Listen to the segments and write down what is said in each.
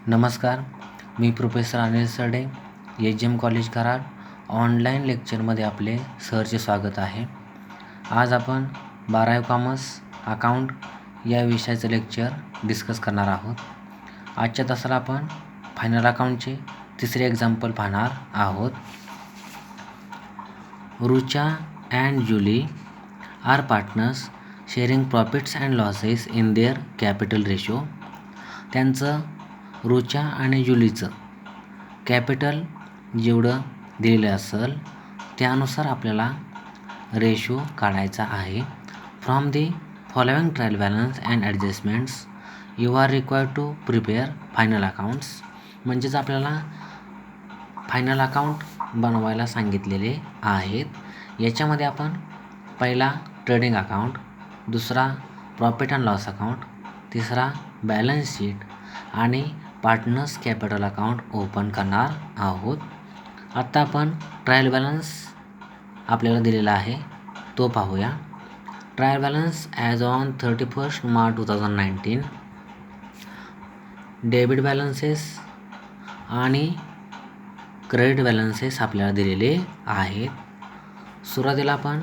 नमस्कार, मी प्रोफेसर अनिल सरडे, HM. College Karad. Online लेक्चरमध्ये आपले सहर्ष स्वागत आहे. आज आपण 12वी कॉमर्स अकाउंट या विषयाचं लेक्चर डिस्कस करणार आहोत. आजच्या तासाला आपण फायनल अकाउंटचे तिसरे एक्झाम्पल पाहणार आहोत. Rucha and Julie are partners sharing profits and losses in their capital ratio. त्यांचं रुचा आणि जुलीचं कॅपिटल जेवढं दिलेलं असेल त्यानुसार आपल्याला रेशो काढायचा आहे. From the following trial balance and adjustments you are required to prepare final accounts. म्हणजेच आपल्याला फायनल अकाउंट बनवायला सांगितलेले आहेत. याच्यामध्ये आपण पहिला ट्रेडिंग अकाउंट, दुसरा प्रॉफिट अँड लॉस अकाउंट, तिसरा बॅलन्स शीट आणि पार्टनर्स कॅपिटल अकाउंट ओपन करणार आहोत. आत्ता आपण ट्रायल बॅलन्स आपल्याला दिलेला आहे तो पाहूया. Trial balance as on 31 March 2019, debit balances आणि क्रेडिट बॅलन्सेस आपल्याला दिलेले आहेत. सुरुवातीला आपण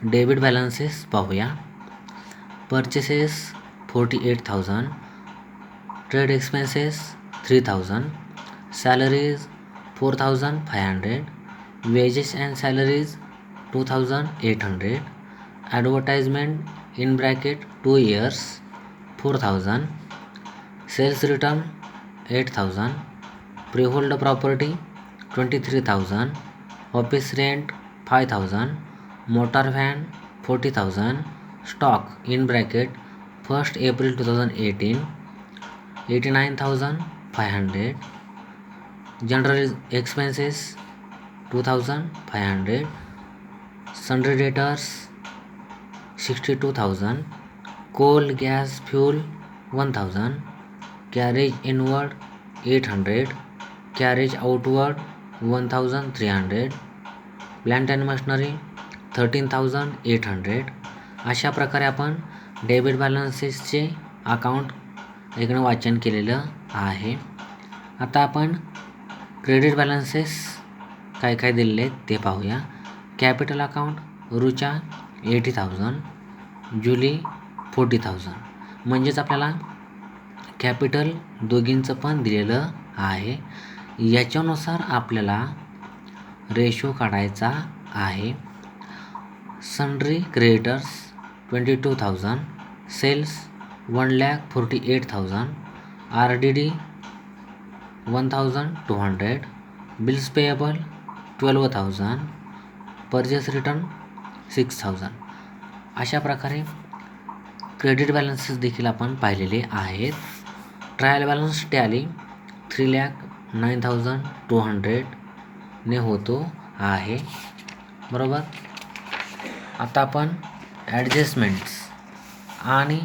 डेबिट बॅलन्सेस पाहूया. Purchases 48,000, trade expenses 3,000, salaries 4,500, wages and salaries 2,800, advertisement in bracket 2 years 4,000, sales return 8,000, freehold property 23,000, office rent 5,000, motor van 40,000, stock in bracket 1 April 2018 89,500, general expenses 2,500, sundry debtors 62,000, coal gas fuel 1,000, carriage inward 800, carriage outward 1,300, plant and machinery 13,800. अशा प्रकारे आपण debit बॅलन्सेसचे account इकडं वाचन केलेलं आहे. आता आपण credit balances काय काय दिलेले आहेत ते पाहूया. Capital account Rucha 80,000, Julie 40,000. म्हणजेच आपल्याला कॅपिटल दोघींचं पण दिलेलं आहे. याच्यानुसार आपल्याला रेशो काढायचा आहे. Sundry creditors 22,000, sales 1,48,000, RDD 1,200, bills payable 12,000, purchase return 6,000. अशा प्रकारे क्रेडिट बॅलन्सेस देखील आपण पाहिलेले आहेत. ट्रायल बॅलन्स टॅली 3,09,200 ने होतो आहे. बरोबर. आता आपण ॲडजस्टमेंट्स आणि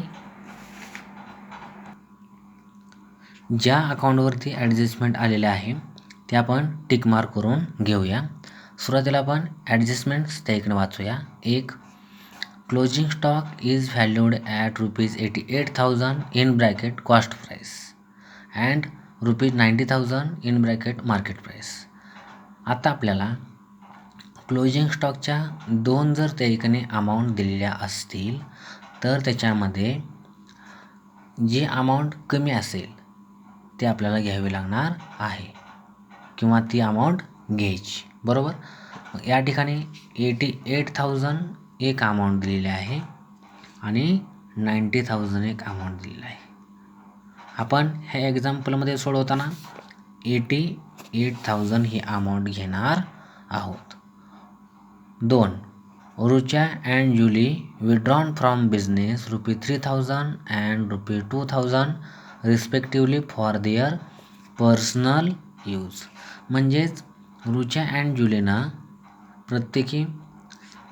ज्या अकाउंटवरती ॲडजस्टमेंट आलेले आहे ते आपण टिक मार्क करून घेऊया. सुरुवातीला आपण ॲडजस्टमेंट्स त्या इकडे वाचूया. 1. Closing stock is valued at ₹88,000 in bracket cost price and ₹90,000 in bracket market price. आता आपल्याला क्लोजिंग स्टॉकच्या 2 जर त्या इकडे अमाऊंट दिलेल्या असतील तर त्याच्यामध्ये जी अमाऊंट कमी असेल ते आपल्याला घ्यावी लागणार आहे किंवा ती अमाऊंट घ्यायची. बरोबर. या ठिकाणी 88,000 एक अमाऊंट दिलेली आहे आणि 90,000 एक अमाऊंट दिलेली आहे. आपण ह्या एक्झाम्पलमध्ये सोडवताना 88,000 ही अमाऊंट घेणार आहोत. 2. Rucha and Julie withdrawn from business ₹3,000 and ₹2,000 respectively for their personal use. म्हणजेच रुचा अँड जुलीनं प्रत्येकी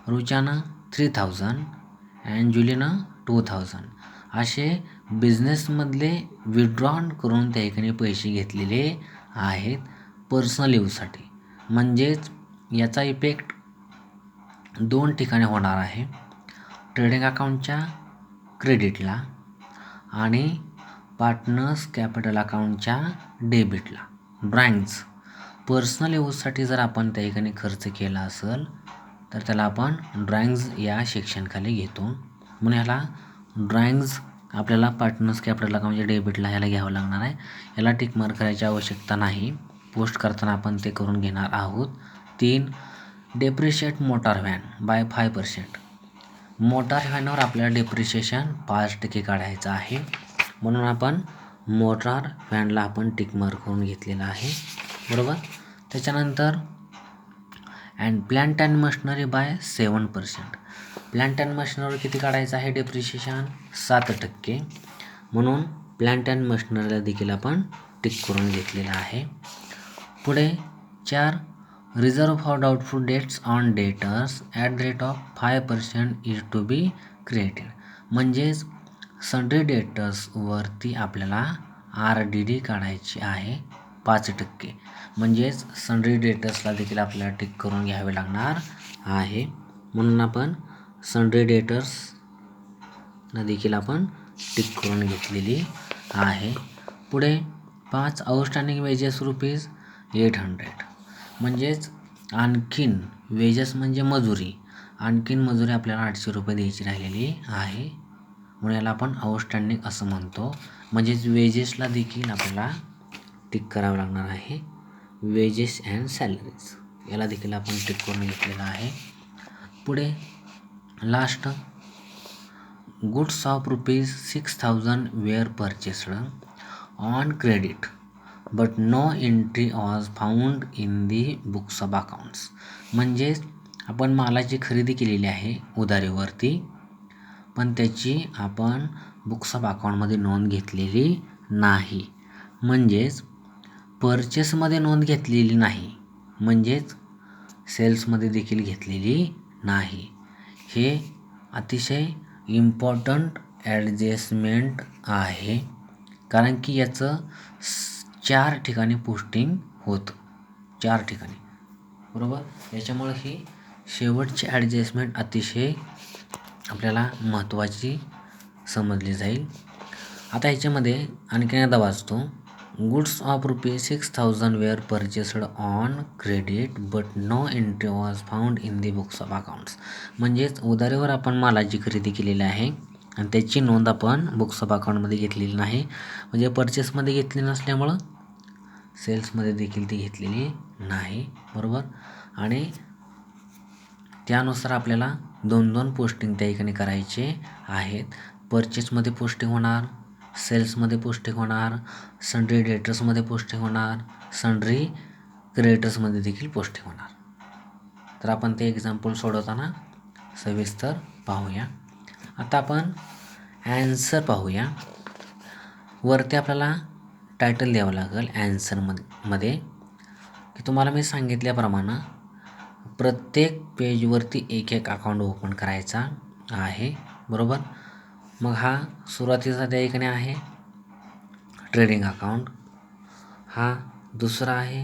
रुचानं 3,000 अँड जुलीनं 2,000 असे बिझनेसमधले विड्रॉन करून त्या ठिकाणी पैसे घेतलेले आहेत पर्सनल यूजसाठी. म्हणजेच याचा इफेक्ट 2 ठिकाणी होणार आहे. ट्रेडिंग अकाउंटच्या क्रेडिटला आणि पार्टनर्स कॅपिटल अकाउंटच्या डेबिटला. ड्रॉइंग्ज पर्सनल यूजसाठी जर आपण त्या ठिकाणी खर्च केला असेल तर त्याला आपण ड्रॉइंग्ज या सेक्शनखाली घेतो. म्हणून ह्याला ड्रॉइंग्ज आपल्याला पार्टनर्स कॅपिटल अकाउंटच्या डेबिटला ह्याला घ्यावं लागणार आहे. याला टिक मार्क करायची आवश्यकता नाही. पोस्ट करताना आपण ते करून घेणार आहोत. 3. Depreciate motor van by 5%. Motor व्हॅनवर आपल्याला डेप्रिशिएशन 5% काढायचं आहे. म्हणून आपण मोटार व्हॅनला आपण टिक मार्क करून घेतलेला आहे. बरोबर. त्याच्यानंतर and plant and machinery by 7%. Plant and मशिनरीवर किती काढायचं आहे डेप्रिशिएशन? 7%. म्हणून प्लांट अँड मशिनरीला देखील आपण टिक करून घेतलेला आहे. पुढे 4. Reserve for doubtful debts on debtors at the rate of 5% is to be created. म्हणजेच सन्ड्री डेटर्सवरती आपल्याला RDD काढायची आहे 5%. म्हणजेच सन्ड्री डेटर्सला देखील आपल्याला टिक करून घ्यावे लागणार आहे. म्हणून आपण सन्ड्री डेटर्सला देखील आपण टिक करून घेतलेली आहे. पुढे 5. Outstanding wedges ₹800. म्हणजेच आणखीन वेजेस म्हणजे मजुरी, आणखीन मजुरी आपल्याला ₹800 द्यायची राहिलेली आहे. म्हणून याला आपण आउटस्टँडिंग असं म्हणतो. म्हणजेच वेजेसला देखील आपल्याला टिक करावं लागणार आहे. वेजेस अँड सॅलरीज याला देखील आपण टिक करून घेतलेला आहे. पुढे last goods of ₹6,000 were purchased on credit but no entry was found in the books of accounts. म्हणजेच आपण मालाची खरेदी केलेली आहे उधारीवरती, पण त्याची आपण बुक्स ऑफ अकाउंटमध्ये नोंद घेतलेली नाही. म्हणजेच परचेसमध्ये नोंद घेतलेली नाही, म्हणजेच सेल्समध्ये देखील घेतलेली नाही. हे अतिशय इम्पॉर्टंट ॲडजस्टमेंट आहे, कारण की याचं 4 ठिकाणी पोस्टिंग होतं. 4 ठिकाणी. बरोबर. याच्यामुळे ही शेवटची ॲडजस्टमेंट अतिशय आपल्याला महत्त्वाची समजली जाईल. आता ह्याच्यामध्ये आणखीन एकदा वाचतो. Goods of ₹6,000 were purchased on credit but no entry was found in the books of accounts. म्हणजेच उधारीवर आपण मालाची खरेदी केलेली आहे आणि त्याची नोंद आपण बुक्स ऑफ अकाउंटमध्ये घेतलेली नाही. म्हणजे परचेसमध्ये घेतली नसल्यामुळं सेल्समध्ये देखील ती घेतलेली नाही. बरोबर. आणि त्यानुसार आपल्याला 2 पोस्टिंग त्या ठिकाणी करायचे आहेत. परचेसमध्ये पोस्टिंग होणार, सेल्समध्ये पोस्टिंग होणार, सन्ड्री डेटर्समध्ये पोस्टिंग होणार, सन्ड्री क्रेडिटर्समध्ये देखील पोस्टिंग होणार. तर आपण ते एक्झाम्पल सोडवताना सविस्तर पाहूया. आता आपण ॲन्सर पाहूया. वरती आपल्याला टायटल द्यावं लागेल ॲन्सरमध्ये की तुम्हाला मी सांगितल्याप्रमाणे प्रत्येक पेजवरती एक अकाउंट ओपन करायचा आहे. बरोबर. मग हा सुरुवातीचा त्या ठिकाणी आहे ट्रेडिंग अकाउंट, हा दुसरा आहे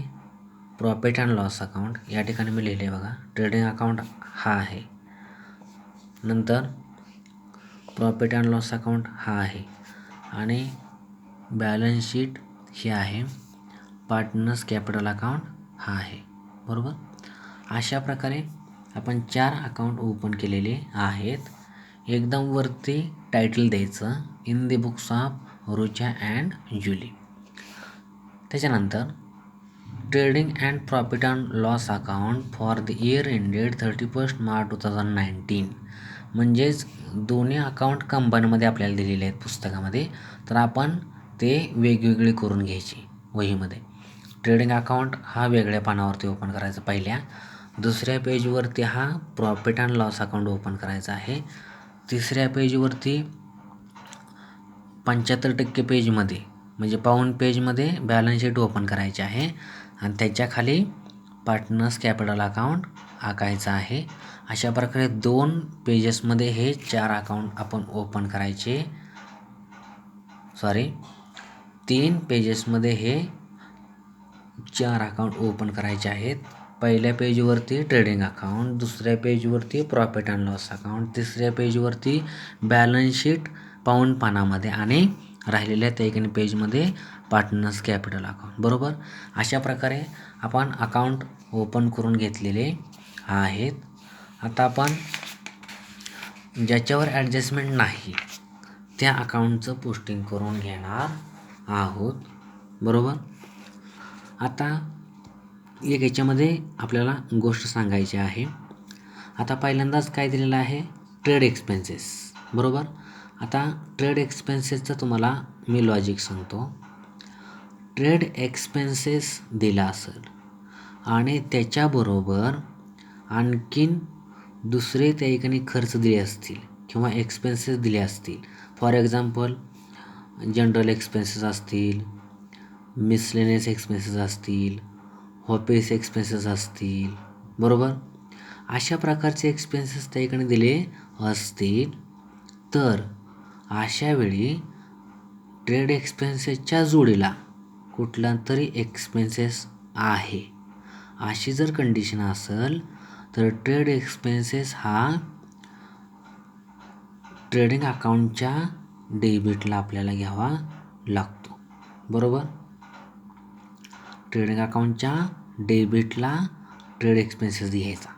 प्रॉफिट अँड लॉस अकाउंट. या ठिकाणी मी लिहिले बघा, ट्रेडिंग अकाउंट हा आहे, नंतर प्रॉफिट अँड लॉस अकाउंट हा आहे आणि बॅलन्स शीट ही आहे, पार्टनर्स कॅपिटल अकाउंट हा आहे. बरोबर. अशा प्रकारे आपण 4 अकाउंट ओपन केलेले आहेत. एकदम वरती टायटल द्यायचं in the books of Rucha and Julie. त्याच्यानंतर trading and profit and loss account for the year ended 31 March 2019. म्हणजेच दोन्ही अकाउंट कंबाईनमध्ये आपल्याला दिलेले आहेत पुस्तकामध्ये, तर आपण ते वेगवेगळे करून घ्यायचे वहीमध्ये. ट्रेडिंग अकाउंट हा वेगळ्या पानावरती ओपन करायचा पहिल्या. दुसऱ्या पेजवरती हा profit and loss account open करायचा आहे. तिसऱ्या पेजवरती 75% पेजमध्ये म्हणजे पाऊण पेजमध्ये बॅलन्स शीट ओपन करायचे आहे आणि त्याच्या खाली पार्टनर्स कॅपिटल अकाउंट आकायचं आहे. अशा प्रकारे 2 पेजेसमध्ये हे 4 अकाउंट आपण ओपन करायचे. 3 पेजेसमध्ये हे 4 अकाउंट ओपन करायचे आहेत. पहिल्या पेजवरती ट्रेडिंग अकाउंट, दुसऱ्या पेजवरती प्रॉफिट अँड लॉस अकाउंट, तिसऱ्या पेजवरती बॅलन्स शीट पाऊण पानामध्ये आणि राहिलेल्या त्या ठिकाणी पेजमध्ये पार्टनर्स कॅपिटल अकाउंट. बरोबर. अशा प्रकारे आपण अकाउंट ओपन करून घेतलेले आहेत. आता आपण ज्याच्यावर ॲडजस्टमेंट नाही त्या अकाउंटचं पोस्टिंग करून घेणार आहोत. बरोबर. आता एक याच्यामध्ये आपल्याला गोष्ट सांगायची आहे. आता पहिल्यांदाच काय दिलेलं आहे, ट्रेड एक्सपेन्सेस. बरोबर. आता ट्रेड एक्सपेन्सेसचं तुम्हाला मी लॉजिक सांगतो. ट्रेड एक्सपेन्सेस दिला असेल आणि त्याच्याबरोबर आणखीन दुसरे त्या ठिकाणी खर्च दिले असतील किंवा एक्सपेन्सेस दिले असतील. फॉर एक्झाम्पल जनरल एक्सपेन्सेस असतील, मिसलेनियस एक्सपेन्सेस असतील, ऑफिस एक्सपेन्सेस असतील. बरोबर. अशा प्रकारचे एक्सपेन्सेस त्या ठिकाणी दिले असतील तर अशा वेळी ट्रेड एक्सपेन्सेसच्या जोडीला कुठला तरी एक्सपेन्सेस आहे अशी जर कंडिशन असेल तर ट्रेड एक्सपेन्सेस हा ट्रेडिंग अकाउंटच्या डेबिटला आपल्याला घ्यावा लागतो. बरोबर. ट्रेडिंग अकाउंटच्या डेबिटला ट्रेड एक्सपेन्सेस घ्यायचा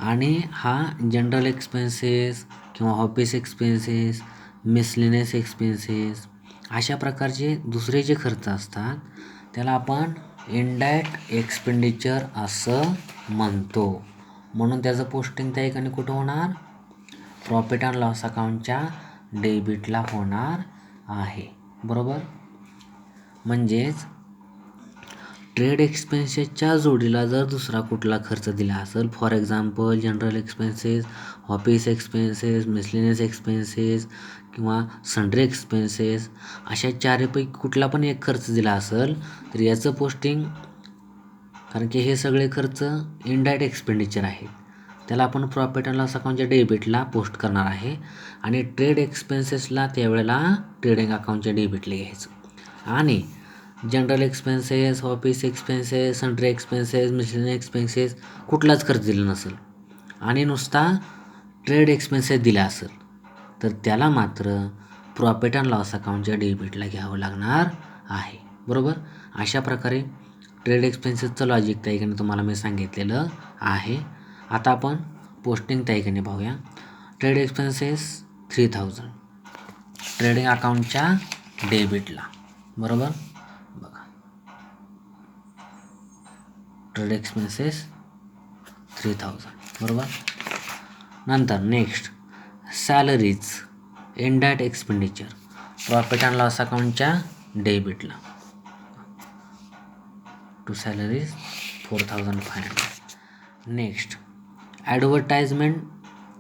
आणि हा जनरल एक्सपेन्सेस किंवा ऑफिस एक्सपेन्सेस, मिसलेनियस एक्सपेन्सेस अशा प्रकारचे दुसरे जे खर्च असतात त्याला आपण इनडायरेक्ट एक्सपेंडिचर असं म्हणतो. म्हणून त्याचं पोस्टिंग त्या ठिकाणी कुठं होणार, प्रॉफिट अँड लॉस अकाउंटच्या डेबिटला होणार आहे. बरोबर. म्हणजेच ट्रेड एक्सपेन्सेसच्या जोडीला जर दुसरा कुठला खर्च दिला असेल, for example general expenses, office expenses, miscellaneous expenses किंवा सन्ड्री एक्सपेन्सेस अशा चारपैकी कुठला पण एक खर्च दिला असेल तर याचं पोस्टिंग, कारण की हे सगळे खर्च इनडायरेक्ट एक्सपेंडिचर आहे, त्याला आपण प्रॉफिट अँड लॉस अकाउंटच्या डेबिटला पोस्ट करणार आहे आणि ट्रेड एक्सपेन्सेसला त्यावेळेला ट्रेडिंग अकाउंटच्या डेबिटला घ्यायचं आणि general expenses, office expenses, sundry expenses, miscellaneous expenses कुठलाच खर्च दिला नसेल आणि नुसता ट्रेड एक्सपेन्सेस दिला असेल तर त्याला मात्र प्रॉफिट अँड लॉस अकाउंटच्या डेबिटला घ्यावं लागणार आहे. बरोबर. अशा प्रकारे ट्रेड एक्सपेन्सेसचं लॉजिक त्या ठिकाणी तुम्हाला मी सांगितलेलं आहे. आता आपण पोस्टिंग त्या ठिकाणी पाहूया. ट्रेड एक्सपेन्सेस 3000 ट्रेडिंग अकाउंटच्या डेबिटला. बरोबर. बघा, ट्रेड एक्सपेन्सेस 3000. बरोबर. नंतर next salaries indirect expenditure profit and loss अकाउंटच्या डेबिटला. To salaries 4500. Next advertisement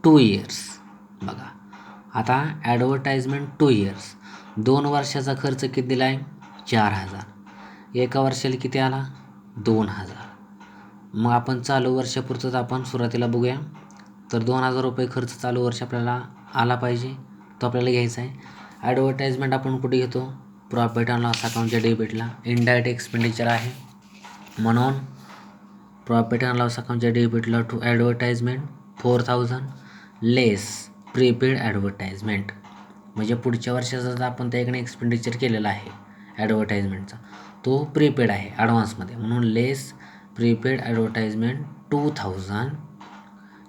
2 years. बघा, आता ॲडव्हर्टाइजमेंट 2 इयर्स 2 वर्षाचा खर्च किती दिला आहे, 4000. एका वर्षाला किती आला, 2000. मग आपण चालू वर्षापुरतंच आपण सुरुवातीला बघूया. तर 2000 रुपये खर्च चालू वर्ष आपल्याला आला पाहिजे, तो आपल्याला घ्यायचा आहे. ॲडव्हर्टाइजमेंट आपण कुठे घेतो, प्रॉफिट अँड लॉस अकाउंटच्या डेबिटला. इनडायरेक्ट एक्सपेंडिचर आहे म्हणून प्रॉफिट अँड लॉस अकाउंटच्या डेबिटला to advertisement 4000 less prepaid advertisement. म्हणजे पुढच्या वर्षाचा जर आपण त्या ठिकाणी एक्सपेंडिचर केलेला आहे ॲडव्हर्टाइजमेंटचा तो प्रीपेड आहे ॲडव्हान्समध्ये, म्हणून लेस प्रीपेड ॲडव्हर्टाइजमेंट 2000.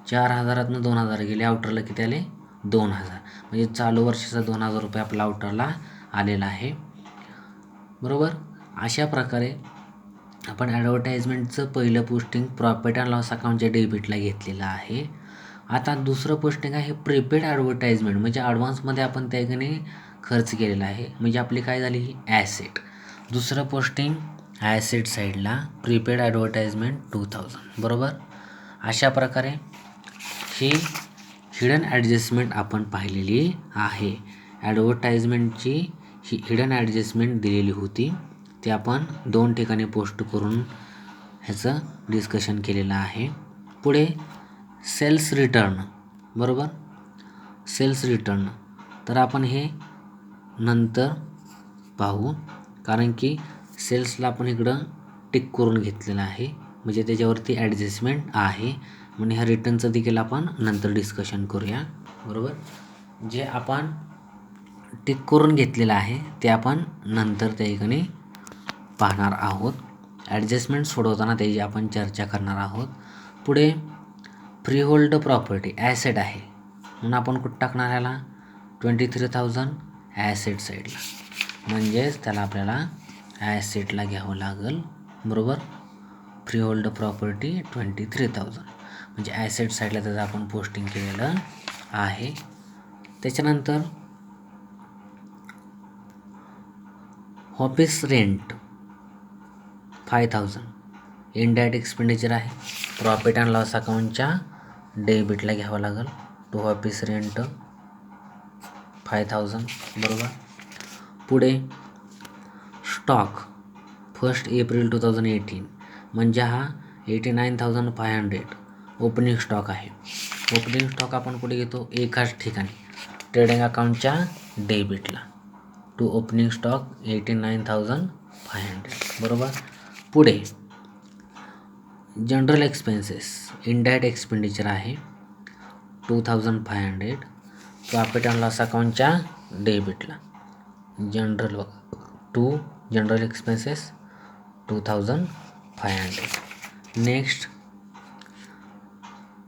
4000तनं 2000 गेले, आउटरला किती आले, 2000. म्हणजे चालू वर्षाचा 2000 रुपये आपला आउटरला आलेला आहे. बरोबर. अशा प्रकारे आपण ॲडव्हर्टाइजमेंटचं पहिलं पोस्टिंग प्रॉफिट अँड लॉस अकाउंटच्या डेबिटला घेतलेलं आहे. आता दुसरं पोस्टिंग आहे प्रीपेड ॲडव्हर्टाइजमेंट, म्हणजे ॲडव्हान्समध्ये आपण त्या ठिकाणी खर्च केलेला आहे, म्हणजे आपली काय झाली ही ॲसेट. दुसरं पोस्टिंग ॲसेट साईडला प्रीपेड ॲडव्हर्टाइजमेंट 2000. बरोबर. अशा प्रकारे ही हिडन ॲडजस्टमेंट आपण पाहिलेली आहे. ॲडव्हर्टाइजमेंटची ही हिडन ॲडजस्टमेंट दिलेली होती, ते आपण 2 ठिकाणी पोस्ट करून ह्याचं डिस्कशन केलेलं आहे. पुढे सेल्स रिटर्न. बरोबर. सेल्स रिटर्न तर आपण हे नंतर पाहू, कारण की सेल्सला आपण इकडं टिक करून घेतलेलं आहे, म्हणजे त्याच्यावरती ॲडजस्टमेंट आहे. म्हणजे ह्या रिटर्नचं देखील आपण नंतर डिस्कशन करूया. बरोबर. जे आपण टिक करून घेतलेलं आहे ते आपण नंतर त्या ठिकाणी पाहणार आहोत. ॲडजस्टमेंट सोडवताना त्याची आपण चर्चा करणार आहोत. पुढे फ्री होल्ड प्रॉपर्टी ॲसेट आहे म्हणून आपण कुठं टाकणार ह्याला 23,000 ॲसेट साईडला, म्हणजेच त्याला आपल्याला ॲसेटला घ्यावं लागेल. बरोबर. फ्री होल्ड प्रॉपर्टी 23,000 म्हणजे ॲसेट साईडला त्याचं आपण पोस्टिंग केलेलं आहे. त्याच्यानंतर ऑफिस रेंट 5,000 इनडायरेक्ट एक्सपेंडिचर आहे. प्रॉफिट अँड लॉस अकाउंटच्या डेबिटला घ्यावं लागेल. To office rent 5,000. बरोबर. पुढे स्टॉक 1 एप्रिल 2018 म्हणजे हा 89,500 ओपनिंग स्टॉक आहे. ओपनिंग स्टॉक आपण कुठे घेतो? एकाच ठिकाणी ट्रेडिंग अकाउंटच्या डेबिटला. To opening stock 89,500. बरोबर. पुढे जनरल एक्सपेन्सेस इनडायरेक्ट एक्सपेंडिचर आहे 2,500 प्रॉफिट अँड लॉस अकाउंटच्या डेबिटला. General expenses 2,500. Next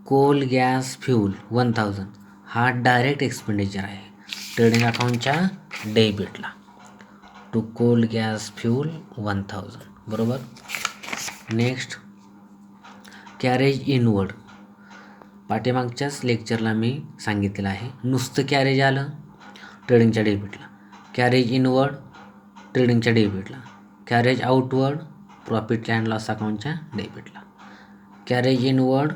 coal gas fuel 1,000 हा डायरेक्ट एक्सपेंडिचर आहे ट्रेडिंग अकाउंटच्या डेबिटला. To coal gas fuel 1,000. बरोबर. नेक्स्ट कॅरेज इनवर्ड पाठीमागच्याच लेक्चरला मी सांगितलेलं आहे. नुसतं कॅरेज आलं ट्रेडिंगच्या डेबिटला, कॅरेज इनवर्ड ट्रेडिंगच्या डेबिटला, carriage outward profit and loss अकाउंटच्या डेबिटला. कॅरेज इनवर्ड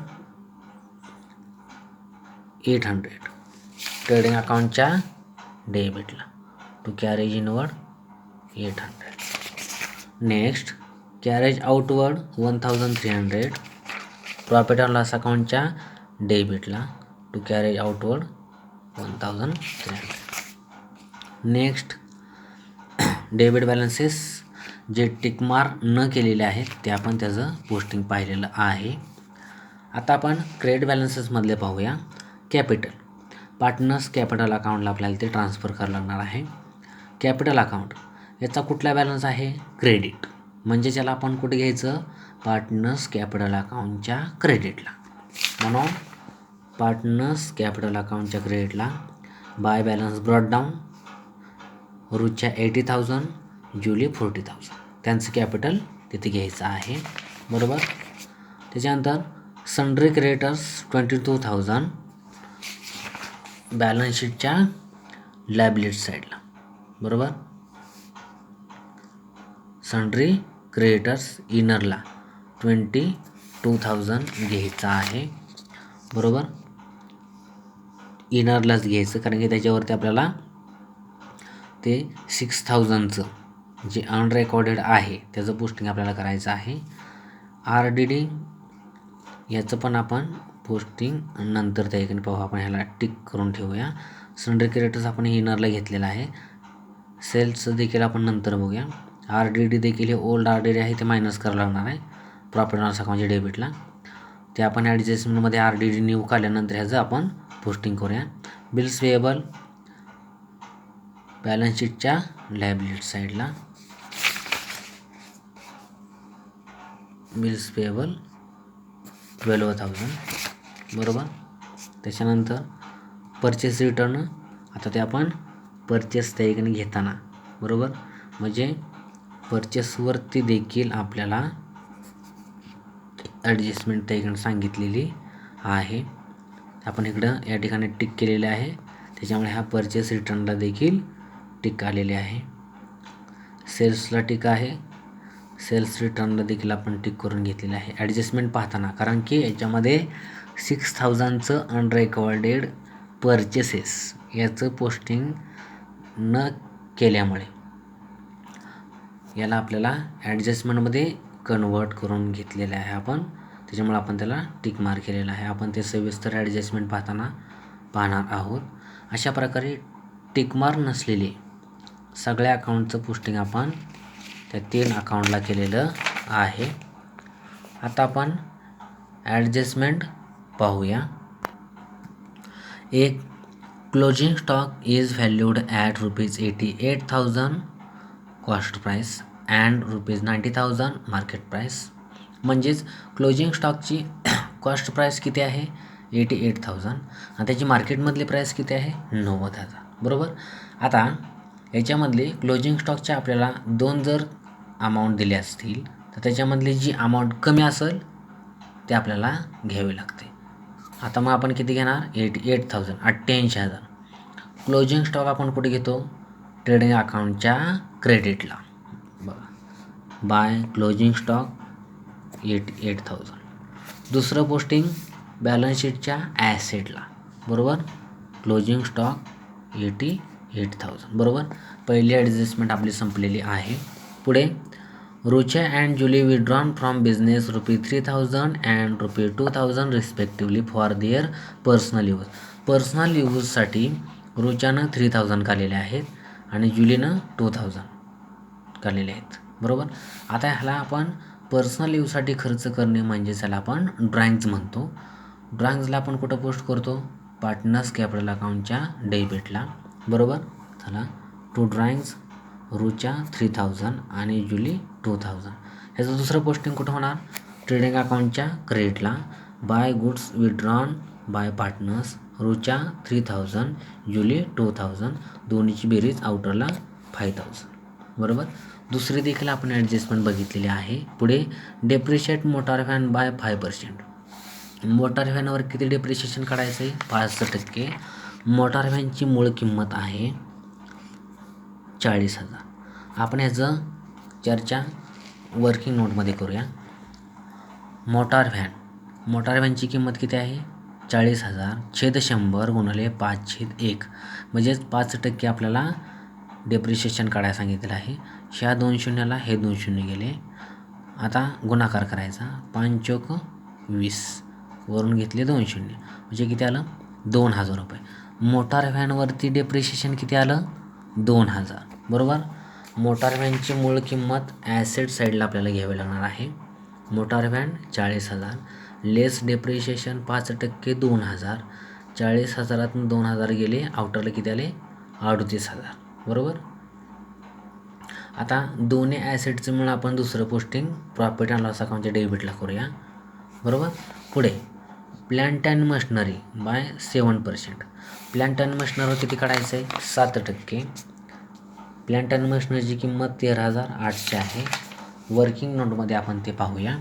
800 ट्रेडिंग अकाउंटच्या डेबिटला. To carriage inward 800. Next carriage outward 1,300 profit and loss अकाउंटच्या डेबिटला. To carriage outward 1,300. Next debit balances जे टिकमार्क न केलेले आहेत ते आपण त्याचं पोस्टिंग पाहिलेलं आहे. आता आपण क्रेडिट बॅलन्सेसमधले पाहूया. कॅपिटल पार्टनर्स कॅपिटल अकाउंटला आपल्याला ते ट्रान्सफर करावं लागणार आहे. कॅपिटल अकाउंट याचा कुठला बॅलन्स आहे? क्रेडिट. म्हणजे त्याला आपण कुठे घ्यायचं? पार्टनर्स कॅपिटल अकाउंटच्या क्रेडिटला. म्हणून पार्टनर्स कॅपिटल अकाउंटच्या क्रेडिटला बाय बॅलन्स ब्रॉट डाऊन रुच्या 80,000 जुली 40,000 त्यांचं कॅपिटल तिथे घ्यायचं आहे. बरोबर. त्याच्यानंतर सन्ड्री क्रेडिटर्स 22,000 बॅलन्स शीटच्या लायबिलिटी साईडला. बरोबर. सन्ड्री क्रेडिटर्स इनरला 22,000 घ्यायचं आहे. बरोबर. इनरलाच घ्यायचं कारण की त्याच्यावरती आपल्याला ते 6,000चं जे अनरेकॉर्डेड आहे त्याचं पोस्टिंग आपल्याला करायचं आहे. RDD याचं पण आपण पोस्टिंग नंतर त्या ठिकाणी पाहू. आपण ह्याला टिक करून ठेवूया. सन्ड्री क्रेडिटर्स आपण इनरला घेतलेलं आहे. सेल्सचं देखील आपण नंतर बघूया. RDD देखील हे ओल्ड RDD आहे ते मायनस करावं लागणार आहे प्रॉफिट अँड लॉस अकाउंटच्या डेबिटला. ते आपण ॲडजस्टमेंटमध्ये RDD न्यू काढल्यानंतर ह्याचं आपण पोस्टिंग करूया. बिल्स पेएबल बॅलन्स शीटच्या लायबिलिटी साईडला. Bills payable 12,000. बरोबर. त्याच्यानंतर परचेस रिटर्न आता ते आपण परचेस त्या ठिकाणी घेताना. बरोबर. म्हणजे परचेसवरती देखील आपल्याला ॲडजस्टमेंट त्या ठिकाणी सांगितलेली आहे. आपण इकडं या ठिकाणी टिक केलेले आहे त्याच्यामुळे ह्या परचेस रिटर्नला देखील टिक आलेले आहे. सेल्सला टिक आहे. सेल्स रिटर्नला देखील आपण टिक करून घेतलेलं आहे ॲडजस्टमेंट पाहताना. कारण की याच्यामध्ये 6,000चं अनरेकॉर्डेड परचेसेस याचं पोस्टिंग न केल्यामुळे याला आपल्याला ॲडजस्टमेंटमध्ये कन्वर्ट करून घेतलेलं आहे आपण. त्याच्यामुळे आपण त्याला टिक मार्क केलेला आहे. आपण ते सविस्तर ॲडजस्टमेंट पाहताना पाहणार आहोत. अशा प्रकारे टिकमार्क नसलेले सगळ्या अकाउंटचं पोस्टिंग आपण त्या 3 अकाउंटला केलेलं आहे. आता आपण ॲडजस्टमेंट पाहूया. एक closing stock is valued at ₹88,000 cost price and ₹90,000 market price. म्हणजेच क्लोजिंग स्टॉकची कॉस्ट प्राईस किती आहे 88,000 आणि त्याची मार्केटमधली प्राईस किती आहे 90,000. बरोबर. आता याच्यामधले क्लोजिंग स्टॉकच्या आपल्याला 2 जर अमाऊंट दिले असतील तर त्याच्यामधली जी अमाऊंट कमी असेल ते आपल्याला घ्यावी लागते. आता मग आपण किती घेणार 88,000 88,000. क्लोजिंग स्टॉक आपण कुठे घेतो ट्रेडिंग अकाउंटच्या क्रेडिटला. बघा बाय क्लोजिंग स्टॉक 88,000. दुसरं पोस्टिंग बॅलन्स शीटच्या ॲसेटला. बरोबर. Closing stock 88,000. बरोबर. पहिली ॲडजस्टमेंट आपली संपलेली आहे. पुढे Rucha and Julie withdrawn from business ₹3,000 and ₹2,000 respectively for their personal use. Personal यूजसाठी रुचानं 3,000 काढलेले आहेत आणि जुलीनं 2,000 काढलेले आहेत. बरोबर. आता ह्याला आपण पर्सनल यूजसाठी खर्च करणे म्हणजे त्याला आपण ड्रॉइंग्ज म्हणतो. ड्रॉइंग्जला आपण कुठं पोस्ट करतो पार्टनर्स कॅपिटल अकाउंटच्या डेबिटला. बरोबर. चला टू ड्रॉइंग्ज रुचा 3,000 आणि जुली 2,000. ह्याचं दुसरं पोस्टिंग कुठं होणार ट्रेडिंग अकाउंटच्या क्रेडिटला. By goods withdrawn by partners Rucha 3,000 Julie 2,000. दोन्हीची बेरीज आउटरला 5,000. बरोबर. दुसरी देखील आपण ॲडजस्टमेंट बघितलेली आहे. पुढे depreciate motor van by 5%. Motor व्हॅनवर किती डेप्रिशिएशन काढायचं आहे 5%. मोटार व्हॅनची मूळ किंमत आहे 40,000. आपण ह्याचं चर्चा वर्किंग नोटमध्ये करूया. मोटार व्हॅनची किंमत किती आहे 40,000 छेद 100 गुणिले 5/1 म्हणजेच 5% आपल्याला डेप्रिशिएशन काढायला सांगितलेलं आहे. ह्या 2 शून्याला हे 2 शून्य गेले. आता गुणाकार करायचा 5 × 20 वरून घेतले 2 शून्य म्हणजे किती आलं 2,000 रुपये. मोटार व्हॅनवरती डेप्रिशिएशन किती आलं 2,000. बरोबर. मोटार व्हॅनची मूळ किंमत ॲसेट साईडला आपल्याला घ्यावी लागणार आहे. मोटार व्हॅन 40,000 लेस डेप्रिशिएशन 5% 2,000. 40,000तून 2,000 गेले आउटरला किती आले 38,000. बरोबर. आता दोन्ही ॲसेटचं मिळून आपण दुसरं पोस्टिंग प्रॉफिट अँड लॉस अकाउंटच्या डेबिटला करूया. बरोबर. पुढे plant and machinery by 7%. Plant and मशिनरीवर किती काढायचं आहे 7%. प्लॅन्ट अँड मशिनरीची किंमत 13,800 आहे. वर्किंग नोटमध्ये आपण ते पाहूया.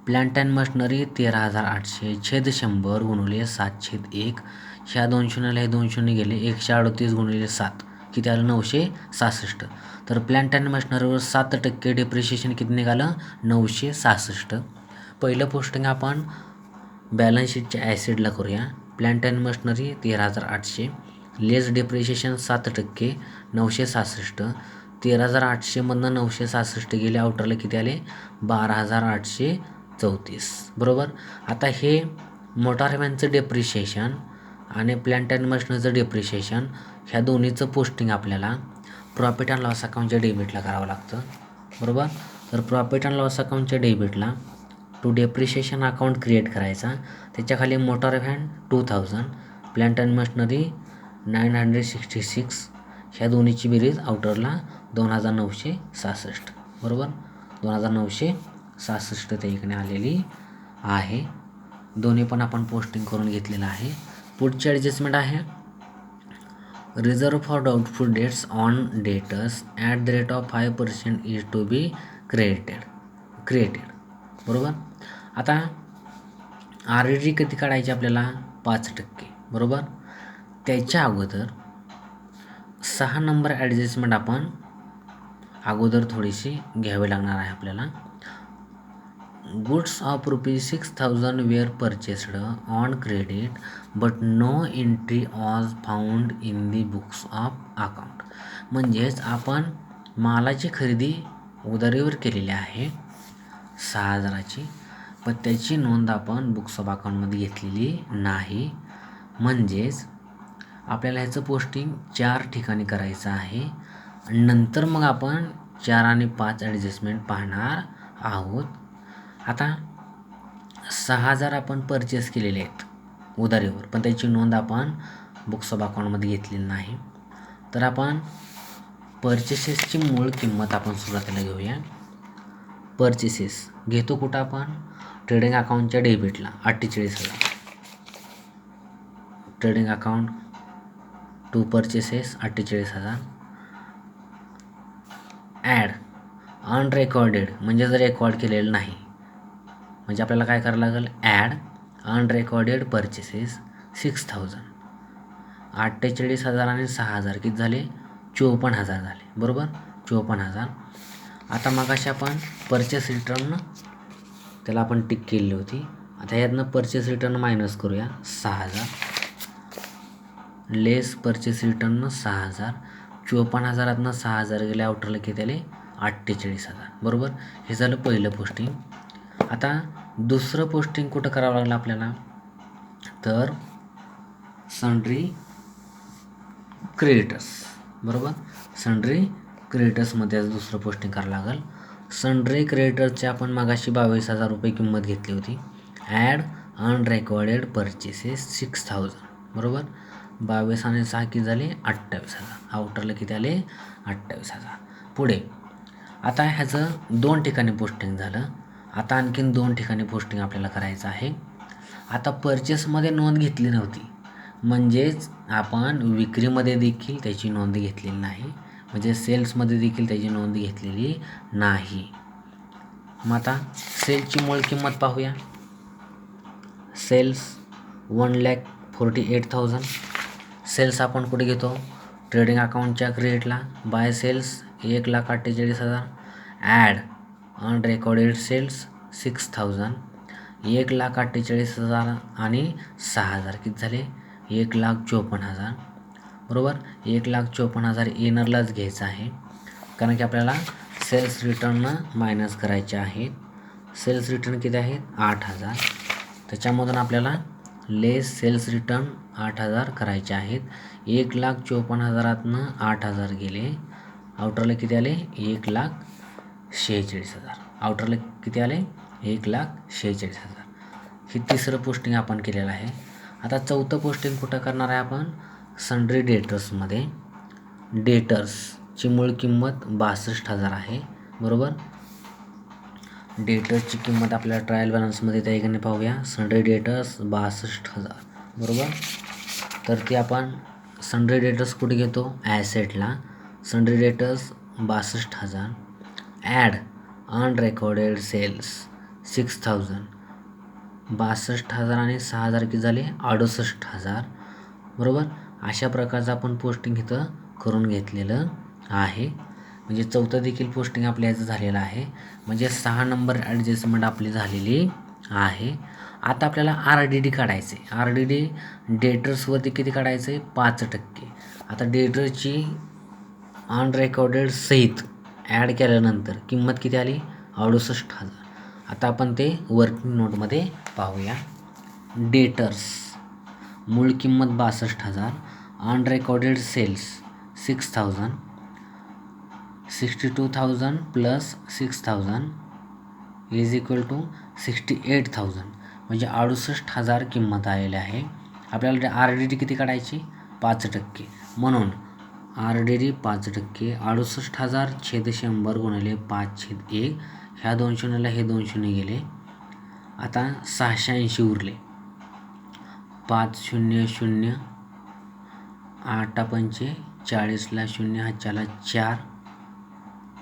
प्लॅन्ट अँड मशिनरी 13,800 छेद 100 गुणिले 7/1. ह्या 2 शून्याला हे 2 शून्य गेले 138 गुणिले 7 किती आलं 966. तर प्लॅन्ट अँड मशिनरीवर 7% डेप्रिशिएशन किती निघालं 966. पहिलं पोस्टिंग आपण बॅलन्स शीटच्या ॲसेटला करूया. Plant and machinery 13,800 less depreciation 7% 966. 13,800मधनं 966 गेले आउटरला किती आले 12,834. बरोबर. आता हे मोटार व्हॅनचं डेप्रिशिएशन आणि प्लॅन्ट अँड मशिनरीचं डेप्रिशिएशन ह्या दोन्हीचं पोस्टिंग आपल्याला प्रॉफिट अँड लॉस अकाउंटच्या डेबिटला करावं लागतं. बरोबर. तर प्रॉफिट अँड लॉस अकाउंटच्या डेबिटला टू डेप्रिशिएशन अकाउंट क्रिएट करायचा. त्याच्याखाली motor van 2,000 plant and machinery 966. ह्या दोन्हीची बेरीज आउटरला 2,966. बरोबर. 2,966 त्या इकडे आलेली आहे. दोन्ही पण आपण पोस्टिंग करून घेतलेलं आहे. पुढची ॲडजस्टमेंट आहे reserve for doubtful debts on debtors at the rate of 5% is to be created. बरोबर. आता RD किती काढायची आपल्याला 5%. बरोबर. त्याच्या अगोदर 6 नंबर ॲडजस्टमेंट आपण अगोदर थोडीशी घ्यावी लागणार आहे आपल्याला. Goods of ₹6,000 were purchased on credit but no entry was found in the books of account. म्हणजेच आपण मालाची खरेदी उधारीवर केलेली आहे 6,000ची पण त्याची नोंद आपण बुक्स ऑफ अकाउंटमध्ये घेतलेली नाही. म्हणजेच आपल्याला ह्याचं पोस्टिंग 4 ठिकाणी करायचं आहे. नंतर मग आपण 4 आणि 5 ॲडजस्टमेंट पाहणार आहोत. आता 6,000 आपण परचेस केलेले आहेत उधारीवर पण त्याची नोंद आपण बुक्स ऑफ अकाउंटमध्ये घेतलेली नाही. तर आपण परचेसेसची मूळ किंमत आपण सुरुवातीला घेऊया. परचेसेस घेतो कुठं आपण? ट्रेडिंग अकाउंटच्या डेबिटला 48,000. Trading account to purchases 48,000. Add unrecorded म्हणजे जर रेकॉर्ड केलेलं नाही, म्हणजे आपल्याला काय करावं लागेल? Add unrecorded purchases 6,000. 48,000 आणि 6,000 किती झाले? 54,000 झाले. बरोबर, 54,000. आता मगाशी आपण परचेस रिटर्न त्याला आपण टिक केली होती. आता यातनं परचेस रिटर्न मायनस करूया. 6,000 लेस परचेस रिटर्न 6,000. 54,000 6,000 गेले, आउटरला किती आले? 48,000. बरोबर, हे झालं पहिलं पोस्टिंग. आता दुसरं पोस्टिंग कुठं करावं लागलं आपल्याला? तर सन्ड्री क्रेडिटर्स. बरोबर, सन्ड्री क्रेडिटर्समध्ये आज दुसरं पोस्टिंग करावं लागेल. सन्ड्री क्रेडिटर्सची आपण मगाशी 22,000 रुपये किंमत घेतली होती. Add unrecorded purchases 6,000. बरोबर, 22 आणि 6 किती झाले? 28,000. आउटरला किती आले? 28,000. पुढे आता ह्याचं 2 ठिकाणी पोस्टिंग झालं. आता आणखीन 2 ठिकाणी पोस्टिंग आपल्याला करायचं आहे. आता परचेसमध्ये नोंद घेतली नव्हती, म्हणजेच आपण विक्रीमध्ये देखील त्याची नोंद घेतलेली नाही, म्हणजे सेल्समध्ये देखील त्याची नोंद घेतलेली नाही. मग आता सेलची मूळ किंमत पाहूया. सेल्स 1,48,000. सेल्स आपण कुठे घेतो? ट्रेडिंग अकाउंटच्या क्रेडिटला. By sales 1,48,000. Add unrecorded sales 6,000. 1,48,000 आणि 6,000 किती झाले? 1,54,000. बरोबर, 1,54,000 इनरलाच घ्यायचं आहे, कारण की आपल्याला सेल्स रिटर्न मायनस करायचे आहेत. सेल्स रिटर्न किती आहेत? 8,000. त्याच्यामधून आपल्याला लेस सेल्स रिटर्न 8,000 करायचे आहेत. 1,54,000 8,000 गेले, आउटरला किती आले? 1,46,000. आउटरला किती आले? 1,46,000. ही तिसरं पोस्टिंग आपण केलेलं आहे. आता चौथं पोस्टिंग कुठं करणार आहे आपण? सन्ड्री डेटर्समध्ये. डेटर्सची मूळ किंमत 62,000 आहे. बरोबर, डेटर्सची किंमत आपल्याला ट्रायल बॅलन्समध्ये त्या ठिकाणी पाहूया. Sundry debtors 62,000. बरोबर, तर ती आपण सन्ड्री डेटर्स कुठे घेतो? ॲसेटला. Sundry debtors 62,000. Add unrecorded sales 6,000. 62,000 आणि 6,000 किती झाले? 68,000. बरोबर, अशा प्रकारचं आपण पोस्टिंग इथं करून घेतलेलं आहे. म्हणजे चौथं देखील पोस्टिंग आपल्या याचं झालेलं आहे. म्हणजे 6 नंबर ॲडजस्टमेंट आपली झालेली आहे. आता आपल्याला RDD काढायचे. RDD डेटर्सवरती किती काढायचं आहे? 5%. आता डेटर्सची अनरेकॉर्डेड सहित ॲड केल्यानंतर किंमत किती आली? 68,000. आता आपण ते वर्किंग नोटमध्ये पाहूया. डेटर्स मूळ किंमत 62,000. Unrecorded sales 6,000. 62,000 plus 6,000 is equal to 68,000, म्हणजे 68,000 किंमत आलेली आहे. आपल्याला RDD किती काढायची? 5%. म्हणून RDD 5%. 68,000 छेद 100 गुणिले 5/1. ह्या 2 शून्याला हे 2 शून्य गेले. आता 680 उरले. 500. 8 पंचे 40ला 0, हातच्याला 4,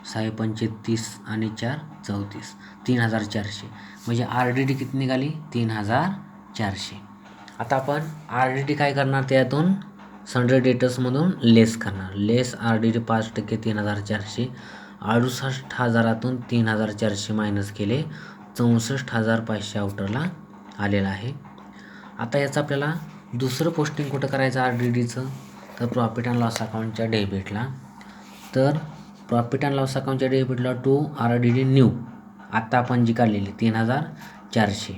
6 पंचे 30 आणि 4 34. 3,400. म्हणजे RDD किती निघाली? 3,400. आता आपण RDD काय करणार? त्यातून सन्ड्री डेटर्समधून लेस करणार. लेस RDD 5% 3,400. 68,000 3,400 मायनस केले, 64,500 आउटरला आलेला आहे. आता याचं आपल्याला दुसरं पोस्टिंग कुठं करायचं RDDचं? तर प्रॉफिट अँड लॉस अकाउंटच्या डेबिटला. तर प्रॉफिट अँड लॉस अकाउंटच्या डेबिटला टू RDD न्यू आत्ता आपण जी काढलेली 3,400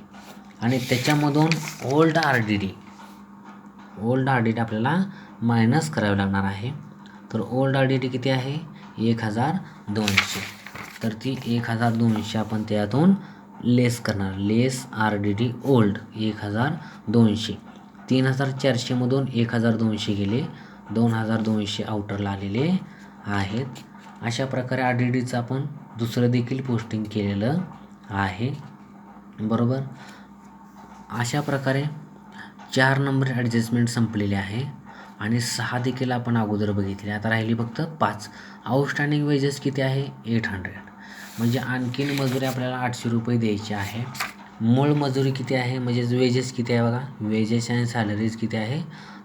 आणि त्याच्यामधून ओल्ड RDD आपल्याला मायनस करावे लागणार आहे. तर ओल्ड RDD किती आहे? 1,200. तर ती 1,200 आपण त्यातून लेस करणार. लेस RDD ओल्ड 1,200. 3,400मधून 1,200 गेले, 2,200 आउटरला आलेले आहेत. अशा प्रकारे RDDचं आपण दुसरं देखील पोस्टिंग केलेलं आहे. बरोबर. अशा प्रकारे 4 नंबर ॲडजस्टमेंट संपलेले आहे आणि 6 देखील आपण अगोदर बघितले. आता राहिली फक्त 5. आउटस्टँडिंग वेजेस किती आहे? 800. म्हणजे आणखीन मजुरी आपल्याला 800 रुपये द्यायची आहे. मूळ मजुरी किती आहे? म्हणजेच वेजेस किती आहे बघा. वेजेस आणि सॅलरीज किती आहे?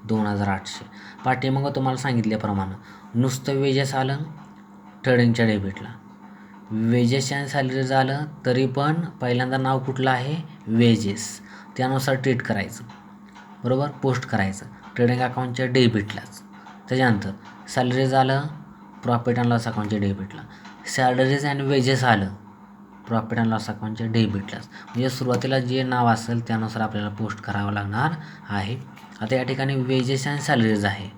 2,800. पाठीमागं तुम्हाला सांगितल्याप्रमाणे नुसतं वेजेस आलं ट्रेडिंगच्या डेबिटला, वेजेस आणि सॅलरीज आलं तरी पण पहिल्यांदा नाव कुठलं आहे? वेजेस. त्यानुसार ट्रीट करायचं. बरोबर. पोस्ट करायचं ट्रेडिंग अकाउंटच्या डेबिटलाच. त्याच्यानंतर सॅलरीज आलं प्रॉफिट अँड लॉस अकाउंटच्या डेबिटला, सॅलरीज अँड वेजेस आलं प्रॉफिट अँड लॉस अकाउंटच्या डेबिटलाच. म्हणजे सुरुवातीला जे नाव असेल त्यानुसार आपल्याला पोस्ट करावं लागणार आहे. आता या ठिकाणी वेजेस अँड सॅलरीज आहे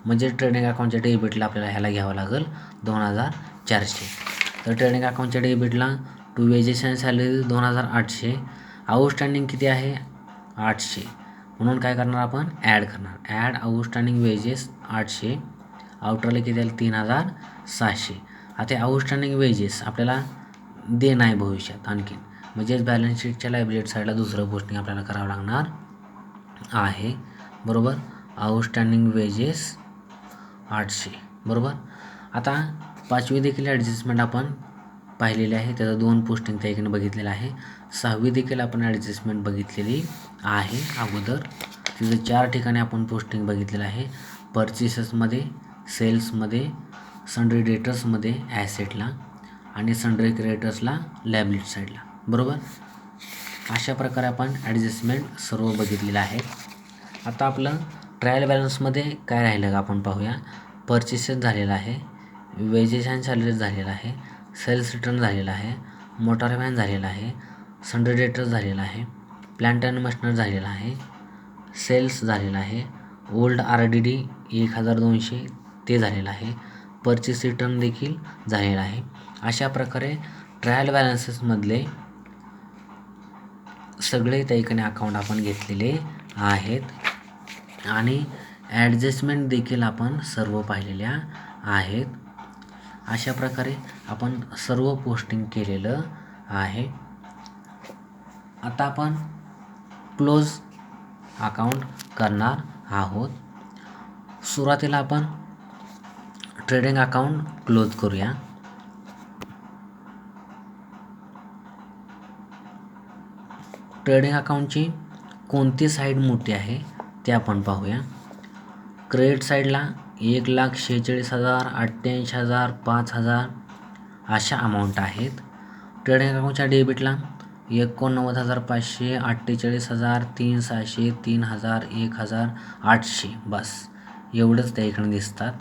म्हणजे ट्रेडिंग अकाउंटच्या डेबिटला आपल्याला ह्याला घ्यावं लागेल 2,400. तर ट्रेडिंग अकाउंटच्या डेबिटला to wages and salaries 2,800. Outstanding किती आहे? 800. म्हणून काय करणार आपण? ॲड करणार. Add outstanding wedges 800. आउटरला किती आलं? 3,700. आता आउटस्टँडिंग वेजेस आपल्याला देणं आहे भविष्यात आणखीन, म्हणजेच बॅलन्स शीटच्या लायबिलिटी साईडला दुसरं पोस्टिंग आपल्याला करावं लागणार आहे. बरोबर. Outstanding wedges 800. बरोबर. आता 5वी देखील ॲडजस्टमेंट आपण पाहिलेली आहे. त्याचं 2 पोस्टिंग त्या ठिकाणी बघितलेलं आहे. 6वी देखील आपण ॲडजस्टमेंट बघितलेली आहे अगोदर. तिथं 4 ठिकाणी आपण पोस्टिंग बघितलेलं आहे. परचेसेसमध्ये, सेल्समध्ये, सन्ड्री डेटर्समध्ये ॲसेटला आणि सन्ड्री क्रेडिटर्सला लायबिलिटी साईडला. बरोबर. अशा प्रकारे आपण ॲडजस्टमेंट सर्व बघितलेलं आहे. आता आपलं ट्रायल बॅलन्समध्ये काय राहिलं का आपण पाहूया. परचेसेस झालेला आहे, वेजेस अँड सॅलरीज झालेला आहे, सेल्स रिटर्न झालेला आहे, मोटार व्हॅन झालेला आहे, सन्ड्री डेटर्स झालेला आहे, प्लांट अँड मशिनरी झालेला आहे, सेल्स झालेला आहे, ओल्ड RDD 1,200 ते झालेलं आहे, परचेस रिटर्न देखील झालेला आहे. अशा प्रकारे ट्रायल बॅलन्सेसमधले सगळे त्या ठिकाणी अकाउंट आपण घेतलेले आहेत आणि ॲडजस्टमेंट देखील आपण सर्व पाहिलेल्या आहेत. अशा प्रकारे आपण सर्व पोस्टिंग केलेलं आहे. आता आपण क्लोज अकाउंट करणार आहोत. सुरुवातीला आपण ट्रेडिंग अकाउंट क्लोज करूया. ट्रेडिंग अकाउंटची कोणती साईड मोठी आहे ते आपण पाहूया. क्रेडिट साईडला 1,46,000, 88,000, 5,000 अशा अमाऊंट आहेत. ट्रेडिंग अकाउंटच्या डेबिटला 89,500, 48,000, 3,600, 3,000, 1,000, 800 बस एवढंच त्या ठिकाणी दिसतात.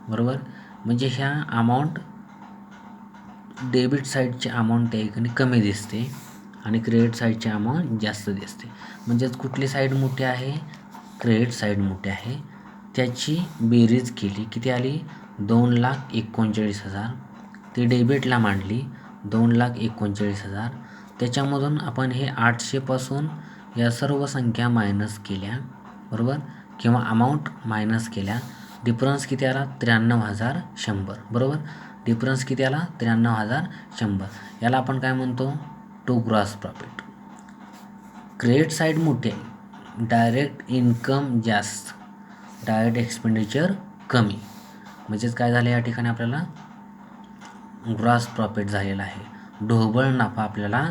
बरोबर. म्हणजे ह्या अमाऊंट डेबिट साईडची अमाऊंट त्या ठिकाणी कमी दिसते आणि क्रेडिट साईडची अमाऊंट जास्त दिसते. म्हणजेच कुठली साईड मोठी आहे? क्रेडिट साईड मोठी आहे. त्याची बेरीज केली किती आली? 2,39,000. ती डेबिटला मांडली 2,39,000. त्याच्यामधून आपण हे 800पासून या सर्व संख्या मायनस केल्या. बरोबर. किंवा अमाऊंट मायनस केल्या. डिफरन्स किती आला? 93,100. बरोबर. डिफरन्स किती आला? 93,100. याला आपण काय म्हणतो? To gross profit. Credit side मोठी आहे, डायरेक्ट इन्कम जास्त, डायरेक्ट एक्सपेंडिचर कमी. म्हणजेच काय झालं या ठिकाणी आपल्याला ग्रॉस प्रॉफिट झालेला आहे. ढोबळ नफा आपल्याला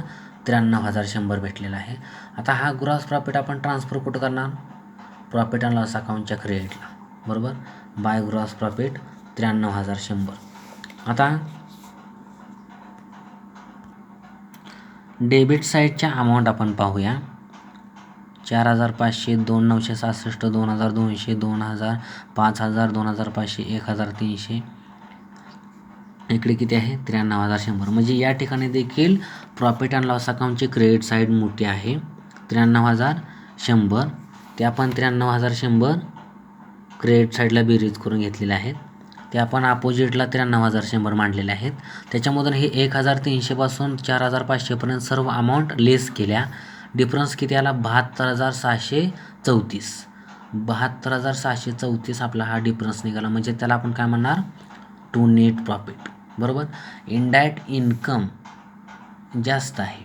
93,100 भेटलेला आहे. आता हा ग्रॉस प्रॉफिट आपण ट्रान्सफर कुठं करणार? प्रॉफिट अँड लॉस अकाउंटच्या क्रेडिटला. बरोबर. By gross profit 93,100. आता डेबिट साईडच्या अमाऊंट आपण पाहूया. 4,500, 2,966, 2,200, 2,000, 5,000, 2,500, 1,300. इकडे किती आहे? 93,100. म्हणजे या ठिकाणी देखील प्रॉफिट अँड लॉस अकाउंटची क्रेडिट साईड मोठी आहे 93,100. ते आपण 93,100 क्रेडिट साईडला बेरीज करून घेतलेले आहेत. ते आपण अपोजिटला 93,100 मांडलेले आहेत. त्याच्यामधून हे 1,300पासून 4,500पर्यंत सर्व अमाऊंट लेस केल्या. डिफरन्स किती आला? 72,634. 72,634 आपला हा डिफरन्स निघाला, म्हणजे त्याला आपण काय म्हणणार, टू नेट प्रॉफिट. बरोबर. इनडायरेक्ट इन्कम जास्त आहे,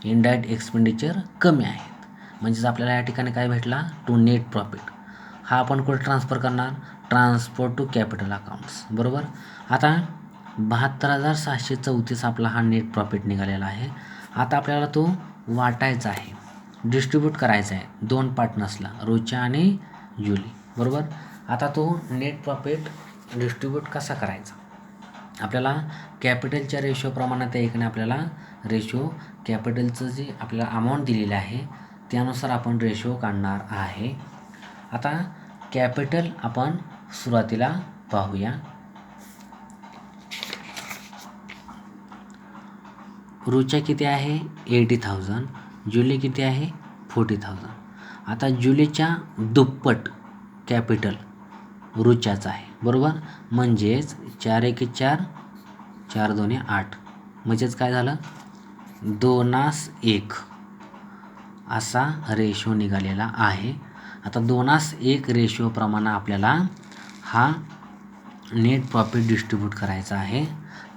इनडायरेक्ट एक्सपेंडिचर कमी आहेत, म्हणजेच आपल्याला या ठिकाणी काय भेटला, टू नेट प्रॉफिट. हा आपण कुठे ट्रान्सफर करणार, ट्रान्सफर टू कॅपिटल अकाउंट्स. बरोबर. आता 72,634 आपला हा नेट प्रॉफिट निघालेला आहे. आता आपल्याला तो वाटायचा आहे, डिस्ट्रीब्यूट करायचा आहे 2 पार्टनर्सला, रुचा आणि जुली. बरोबर. आता तो नेट प्रॉफिट डिस्ट्रीब्यूट कसा करायचा, आपल्याला कॅपिटलच्या रेशोप्रमाणे त्या ठिकाणी आपल्याला रेशो कॅपिटलचं जे आपल्याला अमाऊंट दिलेलं आहे त्यानुसार आपण रेशो काढणार आहे. आता कॅपिटल आपण सुरुवातीला पाहूया. रुचा किती आहे, 80,000. जुली किती आहे, 40,000. आता जुलीच्या दुप्पट कॅपिटल रुचाचं आहे. बरोबर. म्हणजेच 4 1 4, 4 2 8, म्हणजेच काय झालं, 2:1 असा रेशो निघालेला आहे. आता 2:1 रेशोप्रमाणे आपल्याला हा नेट प्रॉफिट डिस्ट्रीब्यूट करायचा आहे.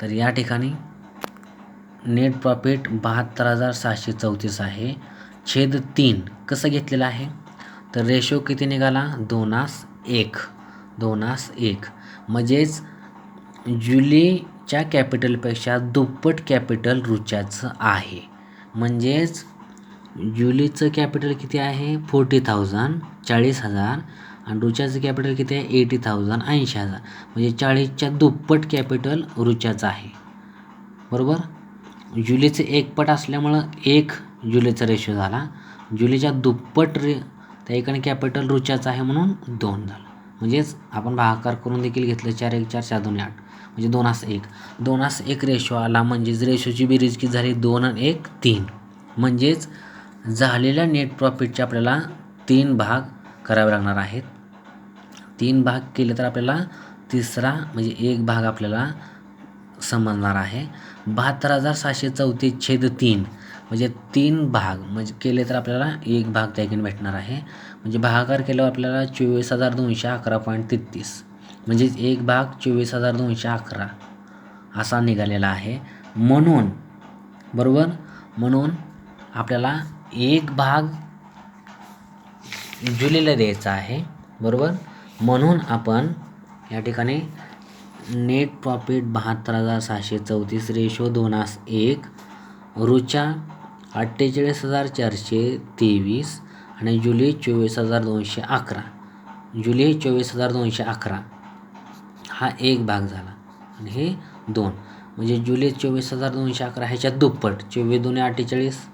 तर या ठिकाणी नेट प्रॉफिट 72,634 आहे, छेद 3 कसं घेतलेलं आहे, तर रेशो किती निघाला, 2:1. 2:1 म्हणजेच जुलीच्या कॅपिटलपेक्षा दुप्पट कॅपिटल रुचाचं आहे. म्हणजेच जुलीचं कॅपिटल किती आहे, 40,000, 40,000, आणि रुचाचं कॅपिटल किती आहे, 80,000, 80,000. म्हणजे 40च्या दुप्पट कॅपिटल रुचाचं आहे. बरोबर. जुलीचं 1 पट असल्यामुळं 1 जुलीचा रेशो झाला, जुलीच्या दुप्पट त्या ठिकाणी कॅपिटल रुचाचं आहे म्हणून 2 झालं. म्हणजेच आपण भागाकार करून देखील घेतलं, 4 1 4, 4 2 8, म्हणजे 2:1. 2:1 रेशो आला, म्हणजेच रेशोची बेरीज किती झाली, 2 आणि 1 3. म्हणजेच झालेल्या नेट प्रॉफिटचे आपल्याला 3 भाग करावे लागणार आहेत. 3 भाग केले तर आपल्याला तिसरा म्हणजे 1 भाग आपल्याला समजणार आहे. 72,634 छेद 3 म्हणजे 3 भाग म्हणजे केले तर आपल्याला 1 भाग त्या ठिकाणी भेटणार आहे. म्हणजे भागाकार केल्यावर आपल्याला 24,211.33, म्हणजेच 1 भाग 24,211 असा निघालेला आहे. म्हणून बरोबर, म्हणून आपल्याला 1 भाग जुलीला द्यायचा आहे. बरोबर. म्हणून आपण या ठिकाणी नेट प्रॉफिट 72,634 रेशो 2:1, रुचा 48,423 आणि जुली 24,211. जुली 24,211 हा 1 भाग झाला आणि हे 2, म्हणजे जुली 24,211 ह्याच्यात दुप्पट, 24 2 48,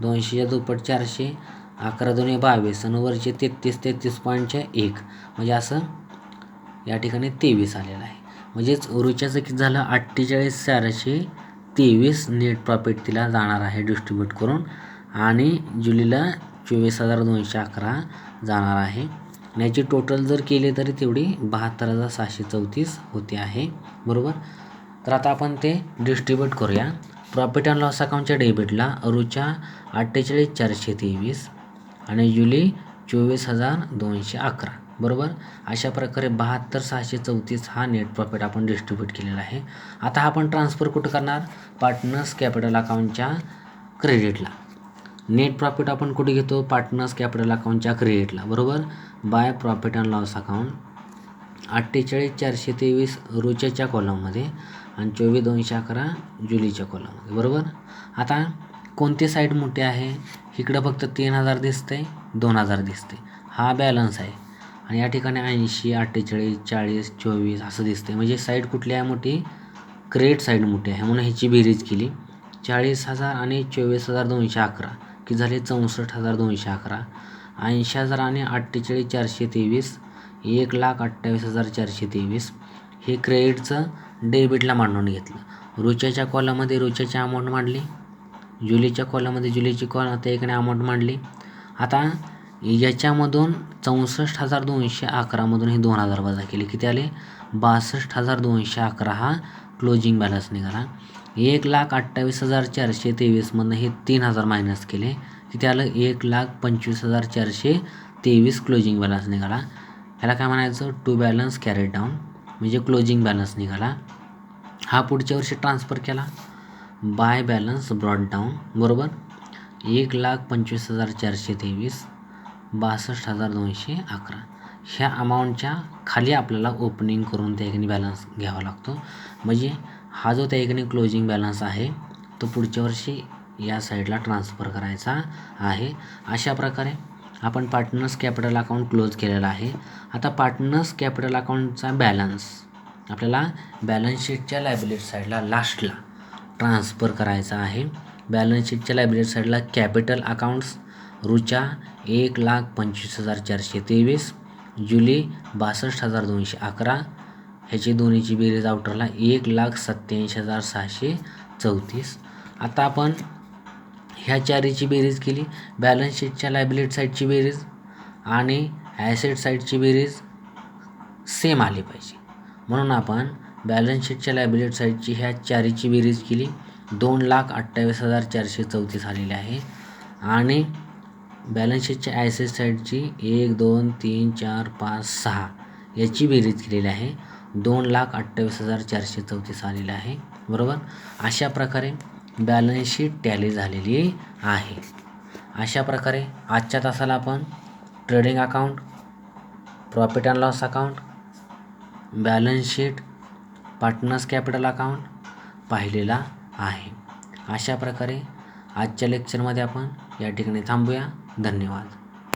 200च्या दुप्पट 400, 11 2 22 आणि वरचे 33 33.1, म्हणजे असं या ठिकाणी 23 आलेलं आहे. म्हणजेच रुचाचं किती झालं, 48,423 नेट प्रॉफिट तिला जाणार आहे डिस्ट्रीब्यूट करून, आणि जुलीला 24,211 जाणार आहे. याची टोटल जर केले तरी तेवढी 72,634 होते आहे. बरोबर. तर आता आपण ते डिस्ट्रीब्यूट करूया. प्रॉफिट अँड लॉस अकाउंटच्या डेबिटला रुचा 48,423 आणि जुली 24,211. बरोबर. अशा प्रकारे 72,634 हा नेट प्रॉफिट आपण डिस्ट्रीब्यूट केलेला आहे. आता आपण ट्रान्सफर कुठं करणार, पार्टनर्स कॅपिटल अकाउंटच्या क्रेडिटला. नेट प्रॉफिट आपण कुठे घेतो, पार्टनर्स कॅपिटल अकाउंटच्या क्रेडिटला. बरोबर. By profit and loss account 48,423 रुचाच्या कॉलममध्ये आणि 24,211 जुलीच्या कॉलममध्ये. बरोबर. आता कोणती साईड मोठी आहे, इकडं फक्त 3,000 दिसते, 2,000 दिसते, हा बॅलन्स आहे, आणि या ठिकाणी 80 48 40 24 असं दिसते. म्हणजे साईड कुठली आहे मोठी, क्रेडिट साईड मोठी आहे, म्हणून ह्याची बेरीज केली. 40,000 आणि 24,211 की झाले 64,211. 80,000 आणि 48,423 1,28,423 हे क्रेडिटचं डेबिटला मांडून घेतलं. रुचाच्या कॉलममध्ये रुचाची अमाऊंट मांडली, जुलीच्या कॉलममध्ये जुलीची त्या इकडे अमाऊंट मांडली. आता याच्यामधून 64,211 मधून हे 2,000 वजा केले, किती आले, 62,211 हा क्लोजिंग बॅलन्स निघाला. 1,28,423 मधून हे 3,000 मायनस केले, किती आलं, 1,25,423 23 क्लोजिंग बॅलन्स निघाला. ह्याला काय म्हणायचं, टू बॅलन्स कॅरेड डाऊन म्हणजे क्लोजिंग बॅलन्स निघाला. हा पुढच्या वर्षी ट्रान्सफर केला बाय बॅलन्स ब्रॉड डाऊन बरोबर 1,25,423 62,211. ह्या अमाऊंटच्या खाली आपल्याला ओपनिंग करून त्या ठिकाणी बॅलन्स घ्यावा लागतो. म्हणजे हा जो त्या ठिकाणी क्लोजिंग बॅलन्स आहे तो पुढच्या वर्षी या साईडला ट्रान्सफर करायचा आहे. अशा प्रकारे आपण पार्टनर्स कॅपिटल अकाउंट क्लोज केलेला आहे. आता पार्टनर्स कॅपिटल अकाउंटचा बॅलन्स आपल्याला बॅलन्स शीटच्या लायबिलिटी साईडला लास्टला ट्रान्सफर करायचा आहे. बॅलन्स शीटच्या लायबिलिटी साईडला कॅपिटल अकाउंट्स रुचा 1,25,423, जुलै 62,211, ह्याची दोन्हीची बेरीज आउटरला 1,87,634. आता आपण ह्या चारीची बेरीज केली, बॅलन्स शीटच्या लायबिलिटी साईडची बेरीज आणि ॲसेट साईडची बेरीज सेम आली पाहिजे. म्हणून आपण बॅलन्स शीटच्या लायबिलिटी साईडची ह्या चारीची बेरीज केली, 2,28,434 आलेली आहे. आणि बॅलन्स शीटच्या ॲसेट साईडची 1 2 3 4 5 6 याची बेरीज केलेली आहे, 2,28,434 आलेली आहे बरोबर. अशा प्रकारे बॅलन्स शीट टॅली झालेली आहे. अशा प्रकारे आजच्या तासाला आपण trading account, profit and loss account, balance sheet, partners capital account पाहिलेला आहे. अशा प्रकारे आजच्या लेक्चरमध्ये आपण या ठिकाणी थांबूया. धन्यवाद.